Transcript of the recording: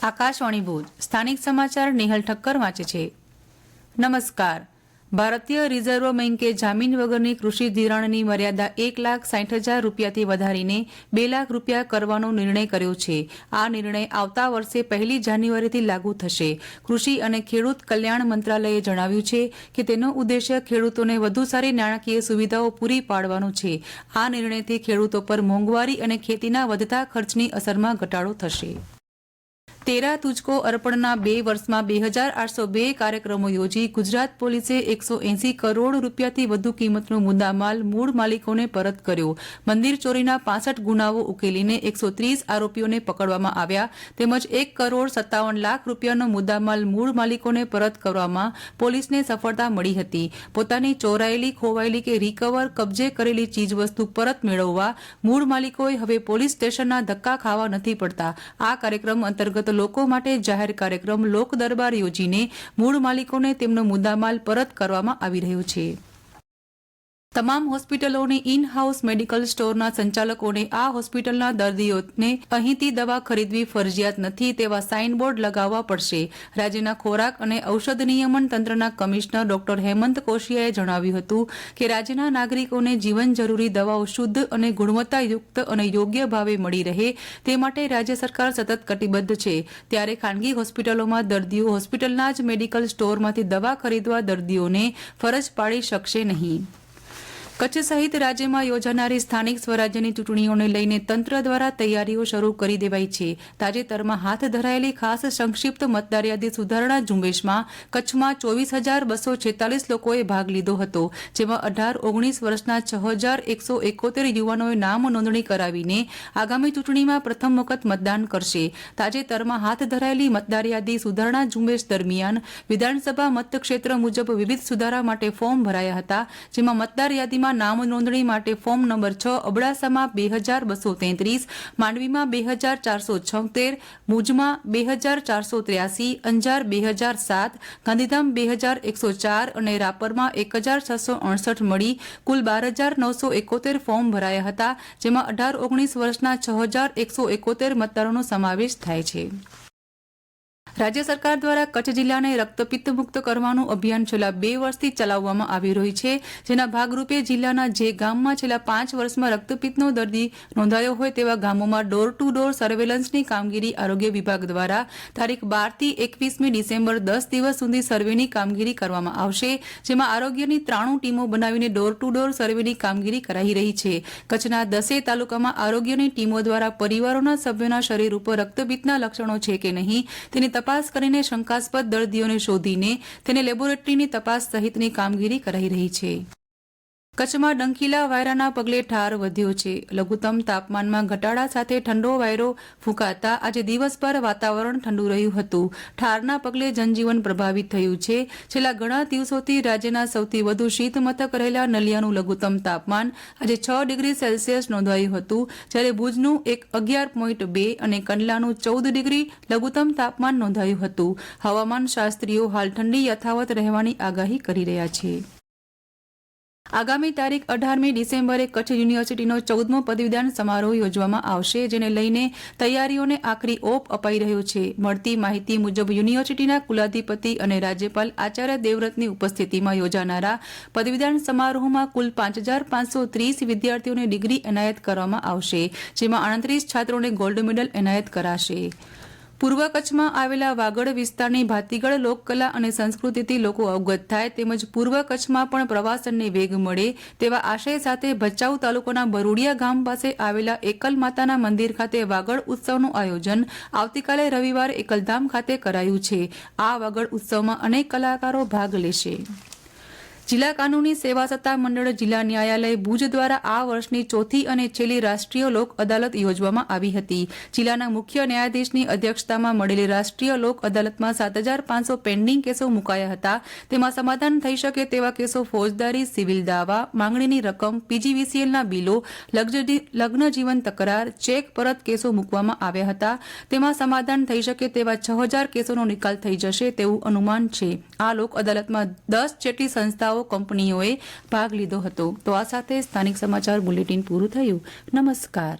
આકાશવાણી ભુજ સ્થાનિક સમાચાર નિહલ ઠક્કર વાંચે છે। નમસ્કાર। ભારતીય રિઝર્વ બેંકે જામીન વગરની કૃષિ ધિરાણની મર્યાદા 1,60,000 રૂપિયાથી વધારીને 2 લાખ રૂપિયા કરવાનો નિર્ણય કર્યો છે। આ નિર્ણય આવતા વર્ષે 1 જાન્યુઆરીથી લાગુ થશે। કૃષિ અને ખેડૂત કલ્યાણ મંત્રાલયે જણાવ્યું છે કે તેનો ઉદ્દેશ્ય ખેડૂતોને વધુ સારી નાણાકીય સુવિધાઓ પૂરી પાડવાનો છે। આ નિર્ણયથી ખેડૂતો પર મોંઘવારી અને ખેતીના વધતા ખર્ચની અસરમાં ઘટાડો થશે। तेरा तुझको अर्पणना 2 वर्षમાં 2,802 કાર્યક્રમો યોજી ગુજરાત પોલીસે 180 કરોડ રૂપિયાથી વધુ કિંમતનો મુદ્દામાલ મૂળ માલિકોને પરત કર્યો। મંદિર ચોરીના 65 ગુનાઓ ઉકેલીને 130 આરોપીઓને પકડવામાં આવ્યા તેમજ 1 કરોડ 57 લાખ રૂપિયાનો મુદ્દામાલ મૂળ માલિકોને પરત કરવામાં પોલીસને સફળતા મળી હતી। પોતાની ચોરાયેલી, ખોવાયેલી કે રિકવર કબજે કરેલી ચીજવસ્તુ પરત મેળવવા મૂળ માલિકોએ હવે પોલીસ સ્ટેશનના ધક્કા ખાવા નથી પડતા। આ કાર્યક્રમ અંતર્ગત લોકો માટે જાહેર કાર્યક્રમ લોક દરબાર યોજીને મૂળ માલિકોને તેમનો મુદ્દામાલ પરત કરવામાં આવી રહ્યો છે। તમામ હોસ્પિટલોની ઇન હાઉસ મેડિકલ સ્ટોરના સંચાલકોને આ હોસ્પિટલના દર્દીઓને અહીંથી દવા ખરીદવી ફરજિયાત નથી તેવા સાઇનબોર્ડ લગાવવા પડશે। રાજ્યના ખોરાક અને ઔષધ નિયમન તંત્રના કમિશનર ડોક્ટર હેમંત કોશિયાએ જણાવ્યું હતું કે રાજ્યના નાગરિકોને જીવન જરૂરી દવાઓ શુદ્ધ અને ગુણવત્તાયુક્ત અને યોગ્ય ભાવે મળી રહે તે માટે રાજ્ય સરકાર સતત કટિબદ્ધ છે। ત્યારે ખાનગી હોસ્પિટલોમાં દર્દીઓ હોસ્પિટલના જ મેડિકલ સ્ટોરમાંથી દવા ખરીદવા દર્દીઓને ફરજ પાડી શકશે નહીં। કચ્છ સહિત રાજ્યમાં યોજાનારી સ્થાનિક સ્વરાજ્યની ચૂંટણીઓને લઈને તંત્ર દ્વારા તૈયારીઓ શરૂ કરી દેવાઈ છે। તાજેતરમાં હાથ ધરાયેલી ખાસ સંક્ષિપ્ત મતદાર યાદી સુધારણા ઝુંબેશમાં કચ્છમાં 24,246 લોકોએ ભાગ લીધો હતો, જેમાં 18-19 વર્ષના 6,171 યુવાનોએ નામ નોંધણી કરાવીને આગામી ચૂંટણીમાં પ્રથમ વખત મતદાન કરશે। તાજેતરમાં હાથ ધરાયેલી મતદાર યાદી સુધારણા ઝુંબેશ દરમિયાન વિધાનસભા મતક્ષેત્ર મુજબ વિવિધ સુધારા માટે ફોર્મ ભરાયા હતા, જેમાં મતદાર યાદીમાં નામ નોંધણી માટે ફોર્મ નંબર 6 અબડાસામાં 2,233, માંડવીમાં 2,476, ભુજમાં 2,483, અંજાર 2,007, ગાંધીધામ 2,104 અને રાપરમાં 1,668 મળી કુલ 12,971 ફોર્મ ભરાયા હતા, જેમાં 18-19 વર્ષના 6,171 મતદારોનો સમાવેશ થાય છે। રાજ્ય સરકાર દ્વારા કચ્છ જિલ્લાને રક્તપિત્ત મુક્ત કરવાનું અભિયાન છેલ્લા 2 વર્ષથી ચલાવવામાં આવી રહ્યું છે, જેના ભાગરૂપે જિલ્લાના જે ગામમાં છેલ્લા 5 વર્ષમાં રક્તપિત્તનો દર્દી નોંધાયો હોય તેવા ગામોમાં ડોર ટુ ડોર સર્વેલન્સની કામગીરી આરોગ્ય વિભાગ દ્વારા તારીખ 12 થી 21મી ડિસેમ્બર 10 દિવસ સુધી સર્વેની કામગીરી કરવામાં આવશે, જેમાં આરોગ્યની 93 ટીમો બનાવીને ડોર ટુ ડોર સર્વેની કામગીરી કરાઈ રહી છે। કચ્છના 10 તાલુકામાં આરોગ્યની ટીમો દ્વારા પરિવારોના સભ્યોના શરીર ઉપર રક્તપિત્તના લક્ષણો છે કે નહીં તેની તપાસ કરીને શંકાસ્પદ દર્દીઓને શોધીને તેને લેબોરેટરીની તપાસ સહિતની કામગીરી કરાઈ રહી છે। કચ્છમાં ડંખીલા વાયરાના પગલે ઠાર વધ્યો છે। લઘુત્તમ તાપમાનમાં ઘટાડા સાથે ઠંડો વાયરો ફૂંકાતા આજે દિવસભર વાતાવરણ ઠંડુ રહ્યું હતું। ઠારના પગલે જનજીવન પ્રભાવિત થયું છે। છેલ્લા ઘણા દિવસોથી રાજ્યના સૌથી વધુ શીત મથક રહેલા નલિયાનું લઘુત્તમ તાપમાન આજે 6 ડિગ્રી સેલ્સિયસ નોંધાયું હતું, જ્યારે ભુજનું 11.2 અને કંડલાનું 14 ડિગ્રી લઘુત્તમ તાપમાન નોંધાયું હતું। હવામાન શાસ્ત્રીઓ હાલ ઠંડી યથાવત રહેવાની આગાહી કરી રહ્યા છે। આગામી તારીખ 18મી ડિસેમ્બરે કચ્છ યુનિવર્સિટીનો 14મો પદવીદાન સમારોહ યોજવામાં આવશે, જેને લઈને તૈયારીઓને આખરી ઓપ અપાઈ રહ્યો છે। મળતી માહિતી મુજબ યુનિવર્સિટીના કુલાધિપતિ અને રાજ્યપાલ આચાર્ય દેવવ્રતની ઉપસ્થિતિમાં યોજાનારા પદવીદાન સમારોહમાં કુલ 5,530 વિદ્યાર્થીઓને ડિગ્રી એનાયત કરવામાં આવશે, જેમાં 38 છાત્રોને ગોલ્ડ મેડલ એનાયત કરાશે। પૂર્વ કચ્છમાં આવેલા વાગડ વિસ્તારની ભાતીગળ લોકકલા અને સંસ્કૃતિથી લોકો અવગત થાય તેમજ પૂર્વ કચ્છમાં પણ પ્રવાસનને વેગ મળે તેવા આશય સાથે ભચાઉ તાલુકાના બરુડિયા ગામ પાસે આવેલા એકલ માતાના મંદિર ખાતે વાગડ ઉત્સવનું આયોજન આવતીકાલે રવિવારે એકલધામ ખાતે કરાયું છે। આ વાગડ ઉત્સવમાં અનેક કલાકારો ભાગ લેશે। જિલ્લા કાનૂની સેવા સત્તા મંડળ જિલ્લા ન્યાયાલય ભુજ દ્વારા આ વર્ષની ચોથી અને છેલ્લી રાષ્ટ્રીય લોક અદાલત યોજવામાં આવી હતી। જિલ્લાના મુખ્ય ન્યાયાધીશની અધ્યક્ષતામાં મળેલી રાષ્ટ્રીય લોક અદાલતમાં 7,500 પેન્ડિંગ કેસો મુકાયા હતા। તેમાં સમાધાન થઈ શકે તેવા કેસો ફોજદારી, સિવિલ દાવા, માંગણીની રકમ, પીજીવીસીએલના બિલો, લગ્ન જીવન તકરાર, ચેક પરત કેસો મૂકવામાં આવ્યા હતા। તેમાં સમાધાન થઈ શકે તેવા 6,000 કેસોનો નિકાલ થઈ જશે તેવું અનુમાન છે। આ લોક અદાલતમાં 10 જેટલી સંસ્થાઓ કંપનીઓએ ભાગ લીધો હતો। તો આ સાથે સ્થાનિક સમાચાર બુલેટિન પૂરું થયું। નમસ્કાર।